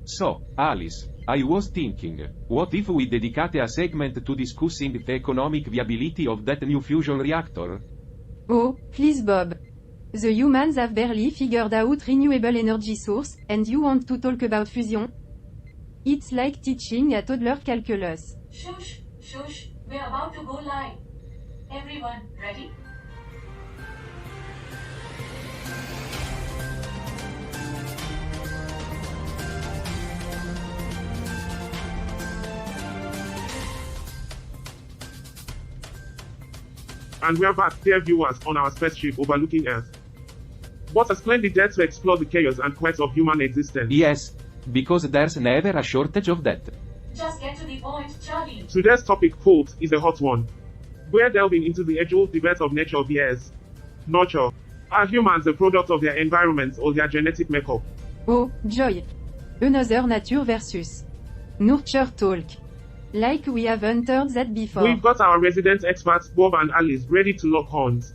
So, Alice, I was thinking, what if we dedicate a segment to discussing the economic viability of that new fusion reactor? Oh, please Bob. The humans have barely figured out renewable energy source, and you want to talk about fusion? It's like teaching a toddler calculus. Shush, shush, we're about to go live. Everyone, ready? And we're back, dear viewers, on our spaceship overlooking Earth. What a splendid day to explore the chaos and quirks of human existence. Yes, because there's never a shortage of that. Just get to the point, Charlie. Today's topic, folks, is a hot one. We're delving into the age-old debate of nature vs. nurture. Are humans a product of their environment or their genetic makeup? Oh, joy. Another nature versus nurture talk. Like we haven't heard that before. We've got our resident experts, Bob and Alice, ready to lock horns.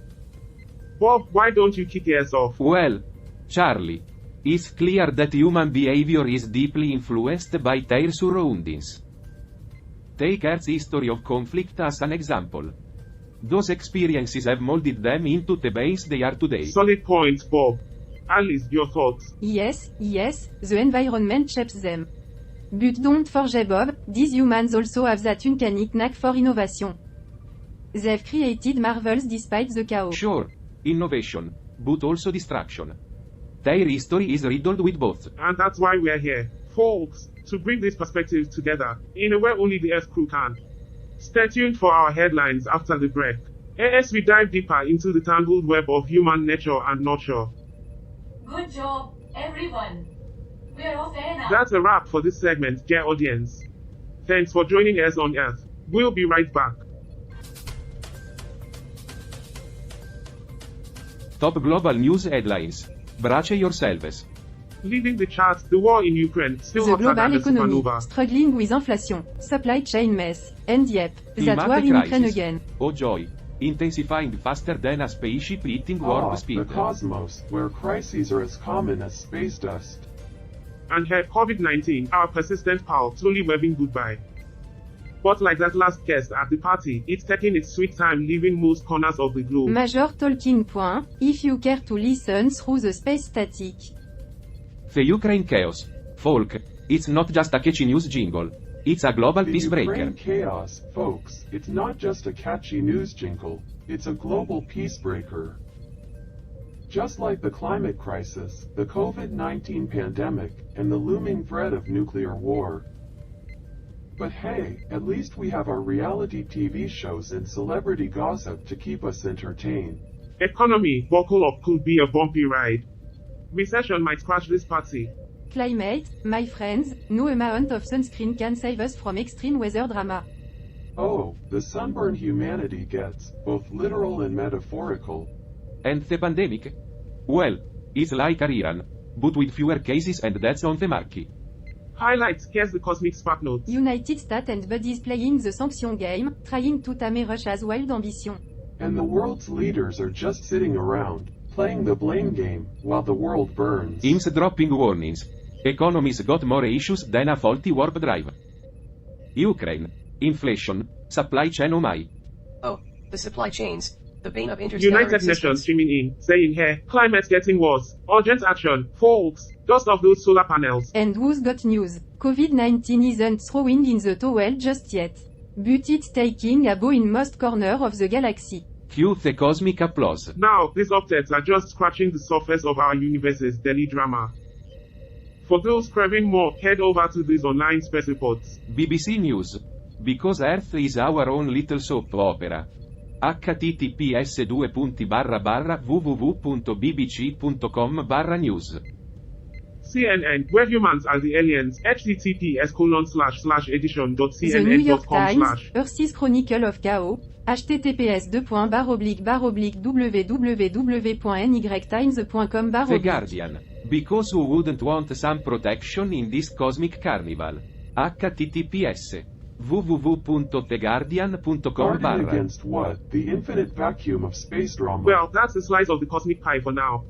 Bob, why don't you kick us off? Well, Charlie, it's clear that human behavior is deeply influenced by their surroundings. Take Earth's history of conflict as an example. Those experiences have molded them into the beings they are today. Solid point, Bob. Alice, your thoughts? Yes, the environment shapes them. But don't forget Bob, these humans also have that uncanny knack for innovation. They've created marvels despite the chaos. Sure, innovation, but also distraction. Their history is riddled with both. And that's why we're here, folks, to bring these perspectives together, in a way only the Earth crew can. Stay tuned for our headlines after the break, as we dive deeper into the tangled web of human nature and nurture. Good job, everyone. We're off air now. That's a wrap for this segment, dear audience. Thanks for joining us on Earth. We'll be right back. Top global news headlines. Brace yourselves. Leading the charts, the war in Ukraine, still The hotter global than a economy, supernova. struggling with inflation, supply chain mess, and yep, that Climate war in Ukraine crisis. again. Oh joy. Intensifying faster than a spaceship hitting warp speed. The cosmos, where crises are as common as space dust. And here, COVID-19, our persistent pal, slowly waving goodbye. But like that last guest at the party, it's taking its sweet time leaving most corners of the globe. Major talking point, if you care to listen through the space static. The Ukraine chaos. Folk, it's not just a catchy news jingle. It's a global The peacebreaker. Ukraine chaos, folks, it's not just a catchy news jingle, it's a global peacebreaker. Just like the climate crisis, the COVID-19 pandemic, and the looming threat of nuclear war. But hey, at least we have our reality TV shows and celebrity gossip to keep us entertained. Economy, buckle up, could be a bumpy ride. Recession might crash this party. Climate, my friends, no amount of sunscreen can save us from extreme weather drama. Oh, the sunburn humanity gets, both literal and metaphorical. And the pandemic? Well, it's like Iran, but with fewer cases and deaths on the marquee. Highlights, here's the cosmic spark notes. United States and buddies playing the sanction game, trying to tame Russia's wild ambition. And the world's leaders are just sitting around, playing the blame game, while the world burns. IMS dropping warnings. Economies got more issues than a faulty warp drive. Ukraine. Inflation. Supply chain oh my. Oh, the supply chains, the bane of interstellar United Nations existence. streaming in, saying here, climate getting worse. Urgent action, folks. Dust off those solar panels. And who's got news? COVID-19 isn't throwing in the towel just yet. But it's taking a bow in most corner of the galaxy. Cue the cosmic applause. Now, these updates are just scratching the surface of our universe's daily drama. For those craving more, head over to these online space reports. BBC News. Because Earth is our own little soap opera. https://www.bbc.com/news. CNN, where humans are the aliens, https://edition.cnn.com/. The New York Times, Earth's Chronicle of Chaos, https://www.nytimes.com/. The Guardian. Because who wouldn't want some protection in this cosmic carnival? https www.theguardian.com/. Guarding against what? The infinite vacuum of space drama. Well, that's a slice of the cosmic pie for now.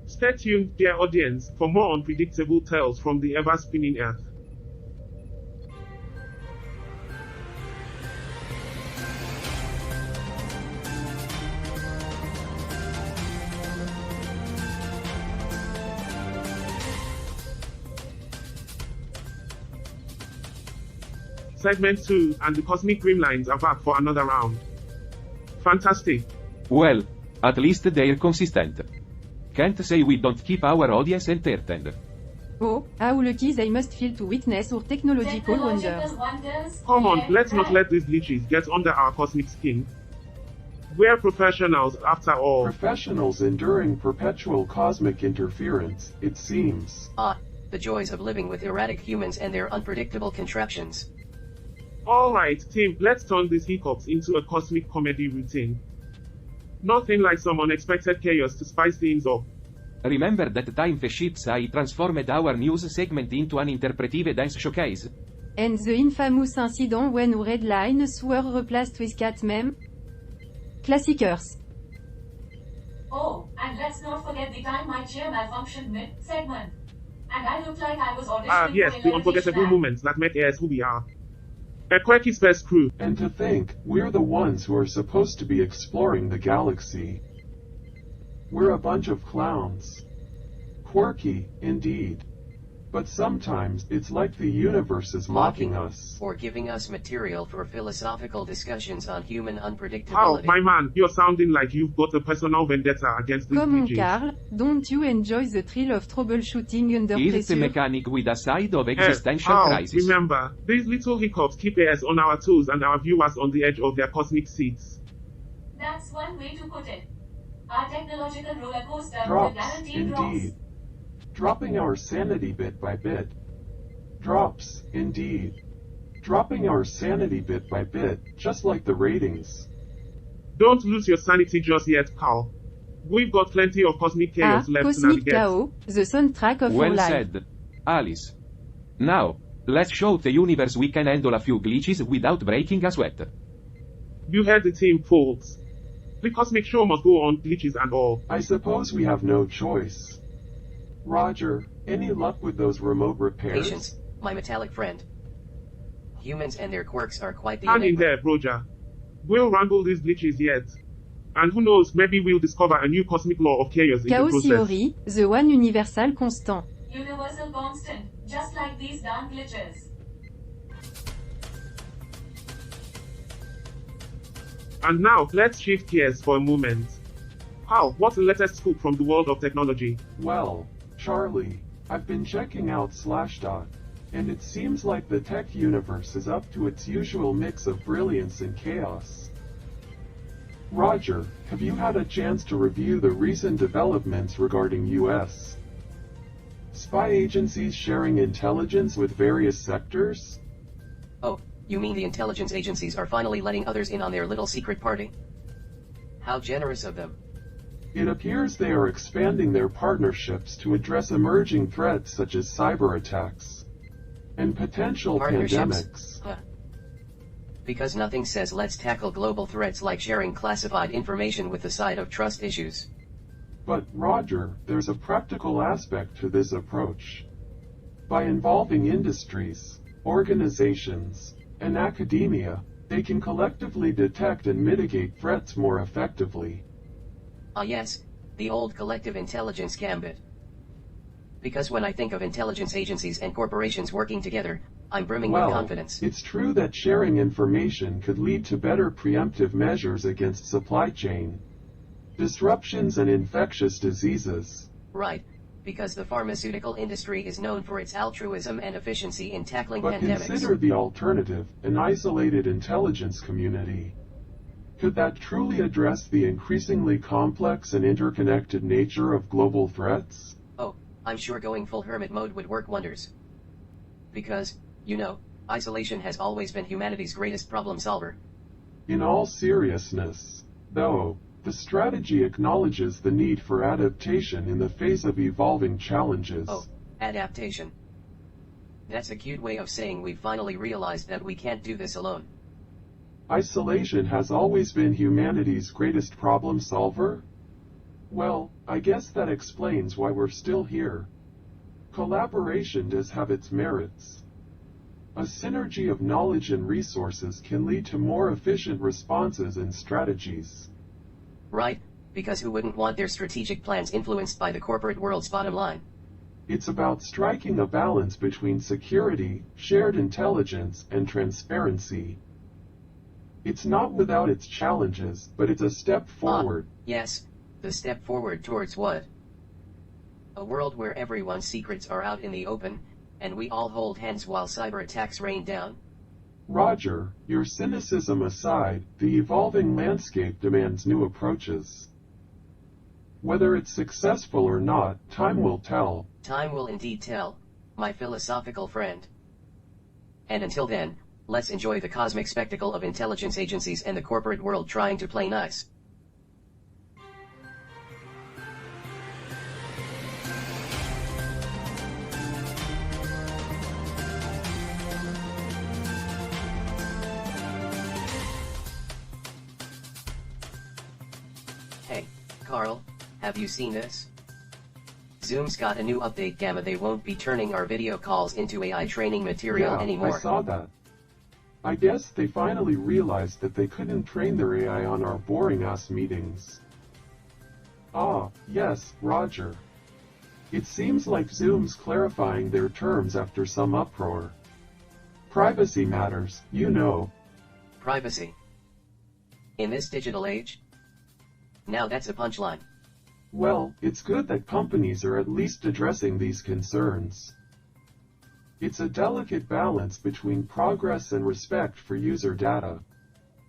Stay tuned, dear audience, for more unpredictable tales from the ever-spinning Earth. Segment 2 and the Cosmic Grimlines are back for another round. Fantastic. Well, at least they're consistent. Can't say we don't keep our audience entertained. Oh, how lucky they must feel to witness our technological wonders. wonders. Come on, Yeah, let's not right. let these glitches get under our cosmic skin. We're professionals, after all. Professionals enduring perpetual cosmic interference, it seems. Ah, the joys of living with erratic humans and their unpredictable contraptions. Alright, team, let's turn these hiccups into a cosmic comedy routine. Nothing like some unexpected chaos to spice things up. Remember that time the ships I transformed our news segment into an interpretive dance showcase? And the infamous incident when our headlines were replaced with cat meme? Classickers. Oh, and let's not forget the time my chair malfunctioned mid-segment. And I looked like I was auditioning Yes, for a the levitation unforgettable act. moments that make us who we are. A quirky space crew. And to think, we're the ones who are supposed to be exploring the galaxy. We're a bunch of clowns. Quirky, indeed. But sometimes it's like the universe is mocking us. Or giving us material for philosophical discussions on human How, unpredictability. my man, you're sounding like you've got a personal vendetta against these Come on, glitches. Carl, don't you enjoy the thrill of troubleshooting under Is the pressure? mechanic with a side of existential How, crisis? remember, these little hiccups keep us on our toes and our viewers on the edge of their cosmic seats. That's one way to put it. Our technological roller coaster with Drops, guaranteed drops. indeed. Dropping our sanity bit by bit. Drops, indeed. Dropping our sanity bit by bit, just like the ratings. Don't lose your sanity just yet, Carl. We've got plenty of cosmic Ah, chaos left to Cosmic navigate. Chaos, the soundtrack of our Well life. said, Alice. Now, let's show the universe we can handle a few glitches without breaking a sweat. You heard the team, folks. The cosmic show must go on, glitches and all. I suppose we have no choice. Roger, any luck with those remote repairs? Patience, my metallic friend. Humans and their quirks are quite the Hang in enigma. there, Roger. We'll wrangle these glitches yet. And who knows, maybe we'll discover a new cosmic law of chaos in the Chaos process. theory, the one universal constant. Universal constant, just like these darn glitches. And now, let's shift gears for a moment. How, what's the latest scoop from the world of technology? Well, Charlie, I've been checking out Slashdot, and it seems like the tech universe is up to its usual mix of brilliance and chaos. Roger, have you had a chance to review the recent developments regarding U.S. spy agencies sharing intelligence with various sectors? Oh, you mean the intelligence agencies are finally letting others in on their little secret party? How generous of them. It appears they are expanding their partnerships to address emerging threats such as cyber attacks and potential Partnerships? pandemics. Huh. Because nothing says let's tackle global threats like sharing classified information with the side of trust issues. But, Roger, there's a practical aspect to this approach. By involving industries, organizations, and academia, they can collectively detect and mitigate threats more effectively. Ah yes, the old collective intelligence gambit. Because when I think of intelligence agencies and corporations working together, I'm brimming with confidence. It's true that sharing information could lead to better preemptive measures against supply chain disruptions and infectious diseases. Right, because the pharmaceutical industry is known for its altruism and efficiency in tackling But pandemics. consider the alternative, an isolated intelligence community. Could that truly address the increasingly complex and interconnected nature of global threats? Oh, I'm sure going full hermit mode would work wonders. Because, you know, isolation has always been humanity's greatest problem solver. In all seriousness, though, the strategy acknowledges the need for adaptation in the face of evolving challenges. Oh, adaptation. That's a cute way of saying we've finally realized that we can't do this alone. Isolation has always been humanity's greatest problem solver? Well, I guess that explains why we're still here. Collaboration does have its merits. A synergy of knowledge and resources can lead to more efficient responses and strategies. Right, because who wouldn't want their strategic plans influenced by the corporate world's bottom line? It's about striking a balance between security, shared intelligence, and transparency. It's not without its challenges, but it's a step forward. Yes, the step forward towards what? A world where everyone's secrets are out in the open, and we all hold hands while cyber attacks rain down. Roger, your cynicism aside, the evolving landscape demands new approaches. Whether it's successful or not, time will tell. Time will indeed tell, my philosophical friend. And until then, let's enjoy the cosmic spectacle of intelligence agencies and the corporate world trying to play nice. Hey, Carl, have you seen this? Zoom's got a new update Gamma. They won't be turning our video calls into AI training material anymore. I saw that. I guess they finally realized that they couldn't train their AI on our boring-ass meetings. Ah, yes, Roger. It seems like Zoom's clarifying their terms after some uproar. Privacy matters, you know. Privacy. In this digital age? Now that's a punchline. Well, it's good that companies are at least addressing these concerns. It's a delicate balance between progress and respect for user data.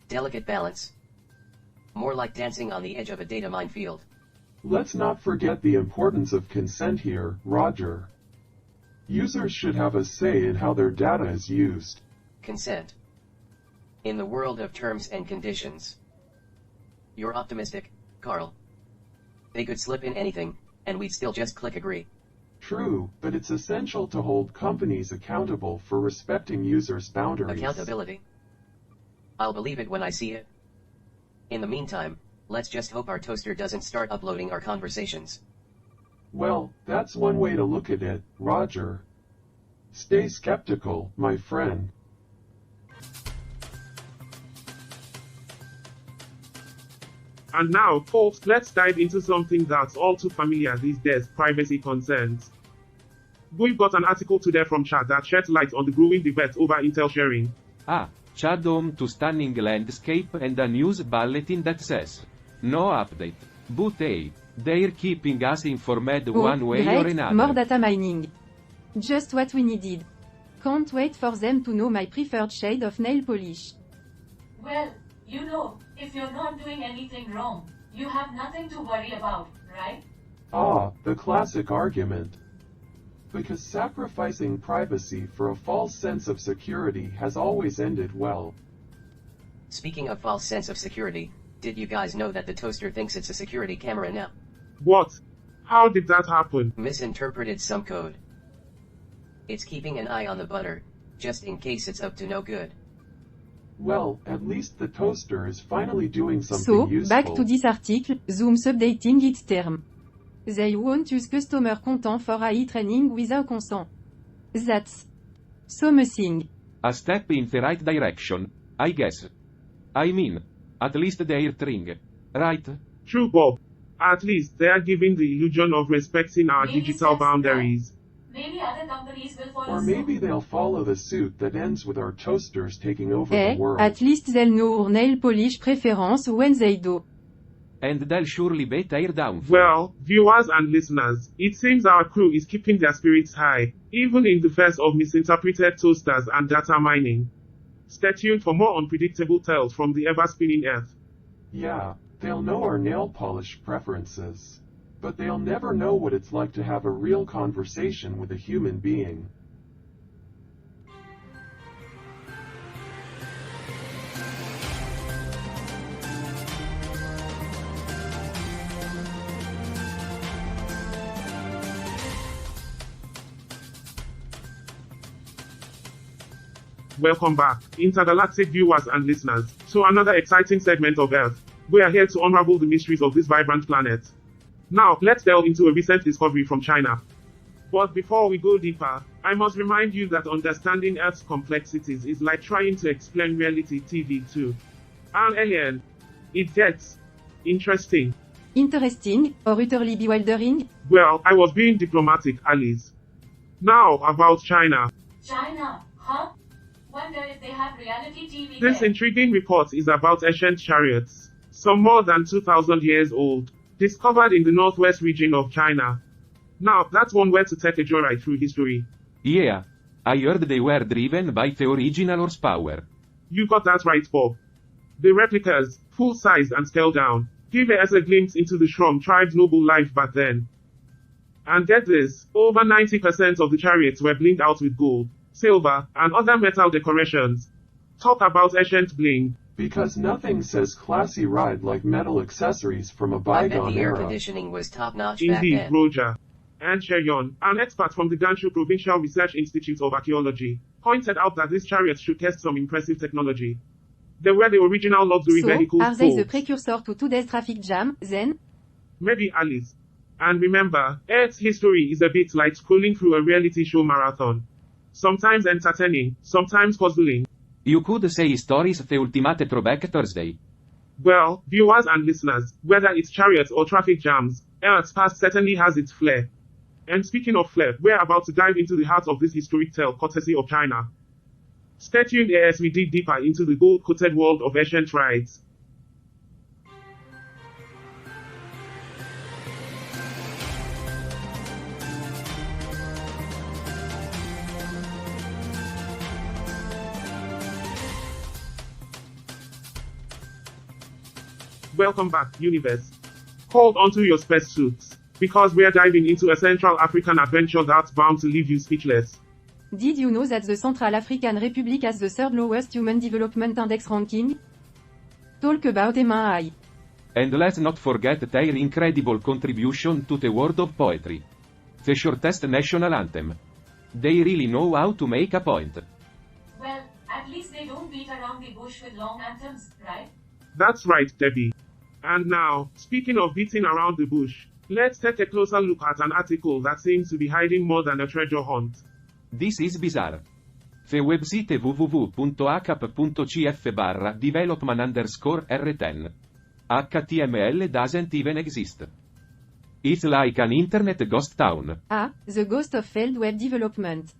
Delicate balance. More like dancing on the edge of a data minefield. Let's not forget the importance of consent here, Roger. Users should have a say in how their data is used. Consent. In the world of terms and conditions. You're optimistic, Carl. They could slip in anything, and we'd still just click agree. True, but it's essential to hold companies accountable for respecting users' boundaries. Accountability. I'll believe it when I see it. In the meantime, let's just hope our toaster doesn't start uploading our conversations. Well, that's one way to look at it, Roger. Stay skeptical, my friend. And now, folks, let's dive into something that's all too familiar these days, privacy concerns. We've got an article today from Chad that sheds light on the growing debate over Intel sharing. Chad home to stunning landscape and a news bulletin that says, no update. But hey, they're keeping us informed one way or another. More data mining. Just what we needed. Can't wait for them to know my preferred shade of nail polish. Well, you know, if you're not doing anything wrong, you have nothing to worry about, right? Ah, the classic argument. Because sacrificing privacy for a false sense of security has always ended well. Speaking of false sense of security, did you guys know that the toaster thinks it's a security camera now? What? How did that happen? Misinterpreted some code. It's keeping an eye on the butter, just in case it's up to no good. Well, at least the toaster is finally doing something useful. Back to this article, Zoom's updating its term. They won't use customer content for AI training without consent. That's something. A step in the right direction, I guess. I mean, at least they're trying, right? True, Bob. At least they are giving the illusion of respecting our Maybe digital steps boundaries. Maybe other companies will follow Or maybe they'll follow the suit that ends with our toasters taking over the world. At least they'll know our nail polish preference when they do. And they'll surely be tear down. Well, viewers and listeners, it seems our crew is keeping their spirits high, even in the face of misinterpreted toasters and data mining. Stay tuned for more unpredictable tales from the ever-spinning Earth. Yeah, they'll know our nail polish preferences. But they'll never know what it's like to have a real conversation with a human being. Welcome back, intergalactic viewers and listeners, to another exciting segment of Earth. We are here to unravel the mysteries of this vibrant planet. Now, let's delve into a recent discovery from China. But before we go deeper, I must remind you that understanding Earth's complexities is like trying to explain reality TV to an alien. It gets interesting. Interesting, or utterly bewildering? Well, I was being diplomatic, Alice. Now, about China. China, huh? Wonder if they have reality TV This there. intriguing report is about ancient chariots, some more than 2,000 years old, discovered in the northwest region of China. Now, that's one way to take a joyride through history. Yeah. I heard they were driven by the original horsepower. You got that right, Bob. The replicas, full size and scaled down, give us a glimpse into the Shroom tribe's noble life back then. And get this, over 90% of the chariots were blinged out with gold, silver, and other metal decorations. Talk about ancient bling. Because nothing says classy ride like metal accessories from a I bet bygone the air era. conditioning was top-notch back Indeed, then. Roger. And Cheyon, an expert from the Ganshu Provincial Research Institute of Archaeology, pointed out that these chariots should test some impressive technology. They were the original luxury So, vehicles. are they the folks. precursor to today's traffic jam, then? Maybe Alice. And remember, Earth's history is a bit like scrolling through a reality show marathon. Sometimes entertaining, sometimes puzzling. You could say stories the ultimate throwback Thursday. Well, viewers and listeners, whether it's chariots or traffic jams, Earth's past certainly has its flair. And speaking of flair, we're about to dive into the heart of this historic tale courtesy of China. Stay tuned as we dig deeper into the gold-coated world of ancient rides. Welcome back, universe. Hold onto your spacesuits, because we're diving into a Central African adventure that's bound to leave you speechless. Did you know that the Central African Republic has the third lowest Human Development Index ranking? Talk about MI. And let's not forget their incredible contribution to the world of poetry. The shortest national anthem. They really know how to make a point. Well, at least they don't beat around the bush with long anthems, right? That's right, Debbie. And now, speaking of beating around the bush, let's take a closer look at an article that seems to be hiding more than a treasure hunt. This is bizarre. The website www.acap.cf/development_R10. HTML doesn't even exist. It's like an internet ghost town. Ah, the ghost of failed web development.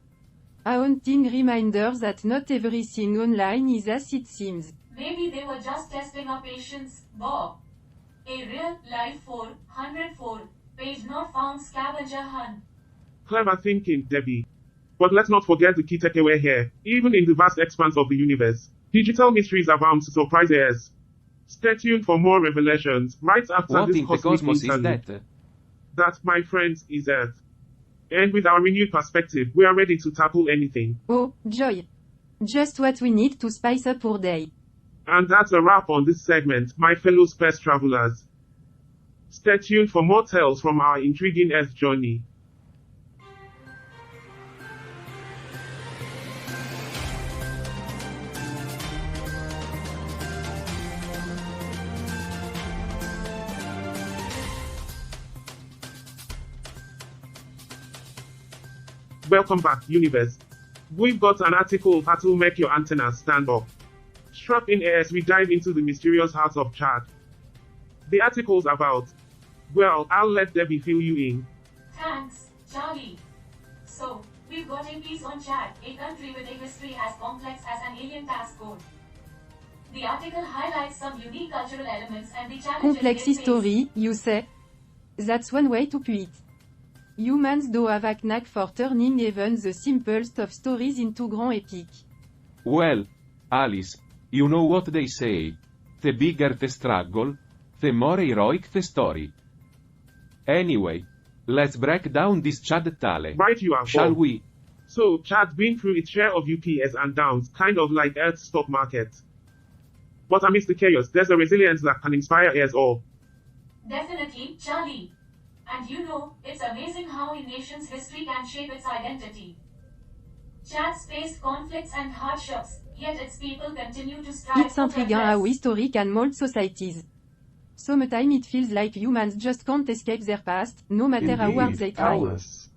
A haunting reminder that not everything online is as it seems. Maybe they were just testing our patience, Bob. A real, live 404-page not found scavenger hunt. Clever thinking, Debbie. But let's not forget the key takeaway here. Even in the vast expanse of the universe, digital mysteries are bound to surprise us. Stay tuned for more revelations right after What this in the cosmic cosmos is interlude. that? That, my friends, is Earth. And with our renewed perspective, we are ready to tackle anything. Oh, joy. Just what we need to spice up our day. And that's a wrap on this segment, my fellow space travelers. Stay tuned for more tales from our intriguing Earth journey. Welcome back, universe. We've got an article that will make your antennas stand up. Strap in as we dive into the mysterious heart of Chad. The article's about. Well, I'll let Debbie fill you in. Thanks, Charlie. So, we've got a piece on Chad, a country with a history as complex as an alien tax code. The article highlights some unique cultural elements and the challenges Complex they face. history, you say? That's one way to put it. Humans do have a knack for turning even the simplest of stories into grand epic. Well, Alice, you know what they say. The bigger the struggle, the more heroic the story. Anyway, let's break down this Chad tale. Right you are, Shall Bob. we? So, Chad's been through its share of UPS and downs, kind of like Earth's stock market. But amidst the chaos, there's a resilience that can inspire us all. Definitely, Charlie. And you know, it's amazing how a nation's history can shape its identity. Chad's faced conflicts and hardships, yet its people continue to strive It's for intriguing how progress. history can mold societies. Sometimes it feels like humans just can't escape their past, no matter how hard they Indeed, try. Alice.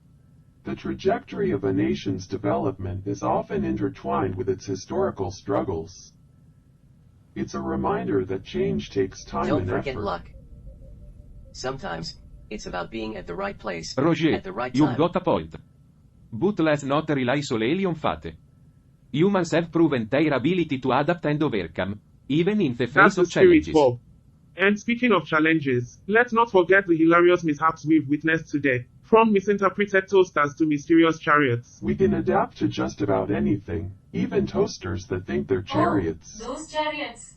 The trajectory of a nation's development is often intertwined with its historical struggles. It's a reminder that change takes time Don't and forget effort. luck. Sometimes, it's about being at the right place, Roger, at the right you've time. got a point. But let's not rely solely on fate. Humans have proven their ability to adapt and overcome, even in the That's face the of spirit, challenges. Bob. And speaking of challenges, let's not forget the hilarious mishaps we've witnessed today. From misinterpreted toasters to mysterious chariots. We can adapt to just about anything, even toasters that think they're chariots. Oh, those chariots.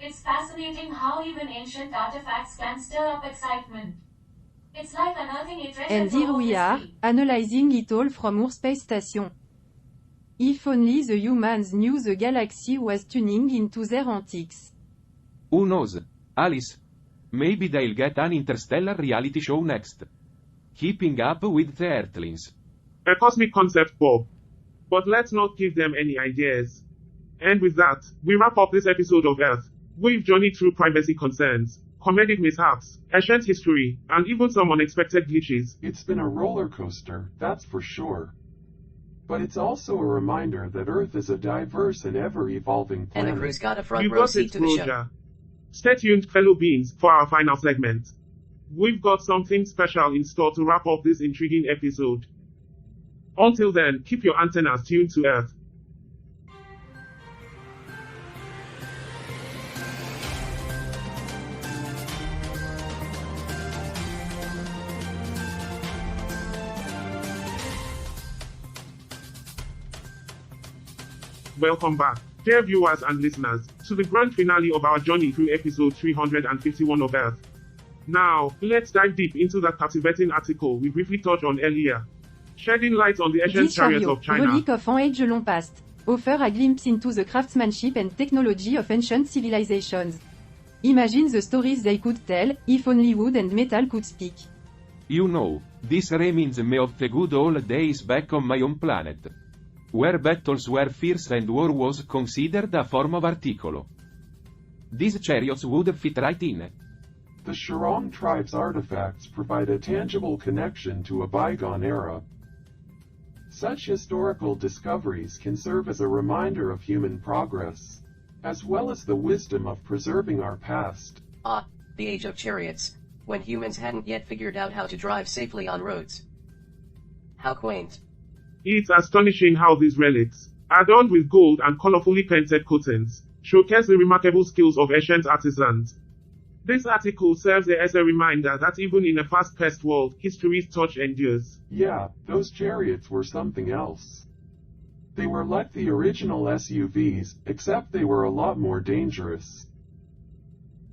It's fascinating how even ancient artifacts can stir up excitement. It's like unearthing a treasure And trove here of we are, history. analyzing it all from our space station. If only the humans knew the galaxy was tuning into their antics. Who knows? Alice? Maybe they'll get an interstellar reality show next. Keeping up with the Earthlings. A cosmic concept, Bob. But let's not give them any ideas. And with that, we wrap up this episode of Earth. We've journeyed through privacy concerns, comedic mishaps, ancient history, and even some unexpected glitches. It's been a roller coaster, that's for sure. But it's also a reminder that Earth is a diverse and ever-evolving And planet. the crew's got a front You row got seat it, to the show. Roger. Stay tuned, fellow beings, for our final segment. We've got something special in store to wrap up this intriguing episode. Until then, keep your antennas tuned to Earth. Welcome back, dear viewers and listeners, to the grand finale of our journey through episode 351 of Earth. Now, let's dive deep into that captivating article we briefly touched on earlier, shedding light on the ancient This chariots chariot, of China. relic of an age long past, offer a glimpse into the craftsmanship and technology of ancient civilizations. Imagine the stories they could tell, if only wood and metal could speak. You know, this reminds me of the good old days back on my own planet. Where battles were fierce and war was considered a form of articolo. These chariots would fit right in. The Shirong tribe's artifacts provide a tangible connection to a bygone era. Such historical discoveries can serve as a reminder of human progress, as well as the wisdom of preserving our past. Ah, the age of chariots, when humans hadn't yet figured out how to drive safely on roads. How quaint. It's astonishing how these relics, adorned with gold and colorfully painted coatings, showcase the remarkable skills of ancient artisans. This article serves as a reminder that even in a fast-paced world, history's touch endures. Yeah, those chariots were something else. They were like the original SUVs, except they were a lot more dangerous.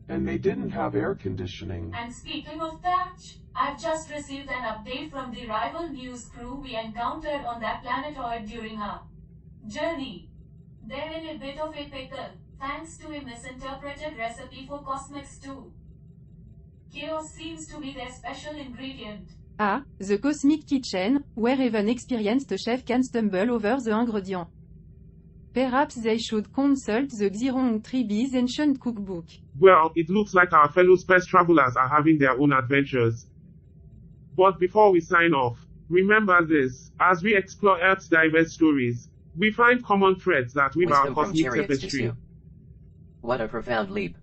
And they didn't have air conditioning. And speaking of that, I've just received an update from the rival news crew we encountered on that planetoid during our journey. They're in a bit of a pickle, thanks to a misinterpreted recipe for cosmic stew. Chaos seems to be their special ingredient. Ah, the Cosmic Kitchen, where even experienced chef can stumble over the ingredient. Perhaps they should consult the Xirong tribe's ancient cookbook. Well, it looks like our fellow space travelers are having their own adventures. But before we sign off, remember this: as we explore Earth's diverse stories, we find common threads that weave our Wisdom from cosmic chariots to tapestry. stew. What a profound leap.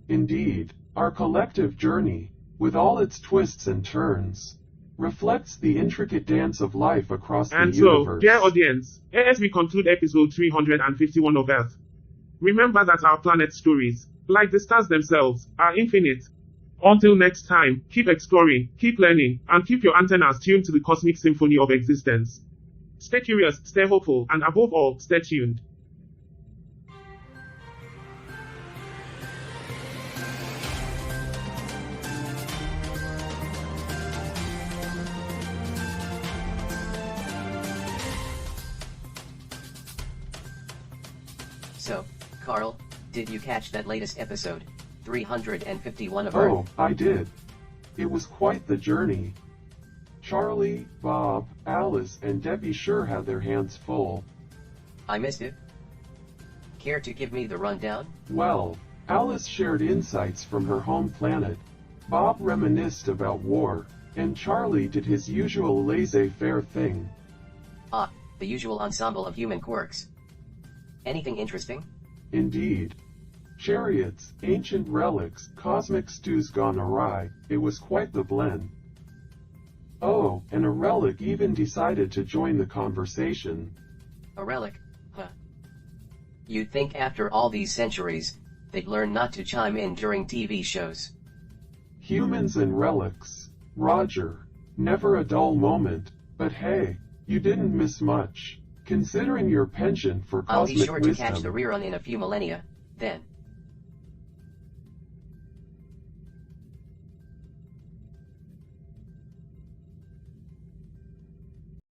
Indeed, our collective journey, with all its twists and turns, reflects the intricate dance of life across And the so, universe. dear audience, as we conclude episode 351 of Earth, remember that our planet's stories, like the stars themselves, are infinite. Until next time, keep exploring, keep learning, and keep your antennas tuned to the cosmic symphony of existence. Stay curious, stay hopeful, and above all, stay tuned. So, Carl, did you catch that latest episode, 351 of Oh, Earth? I did. It was quite the journey. Charlie, Bob, Alice, and Debbie sure had their hands full. I missed it. Care to give me the rundown? Well, Alice shared insights from her home planet. Bob reminisced about war, and Charlie did his usual laissez-faire thing. Ah, the usual ensemble of human quirks. Anything interesting? Indeed. Chariots, ancient relics, cosmic stews gone awry, it was quite the blend. Oh, and a relic even decided to join the conversation. A relic? Huh. You'd think after all these centuries, they'd learn not to chime in during TV shows. Humans and relics. Roger. Never a dull moment, but hey, you didn't miss much. Considering your penchant for I'll be cosmic sure to wisdom. catch the rerun in a few millennia, then.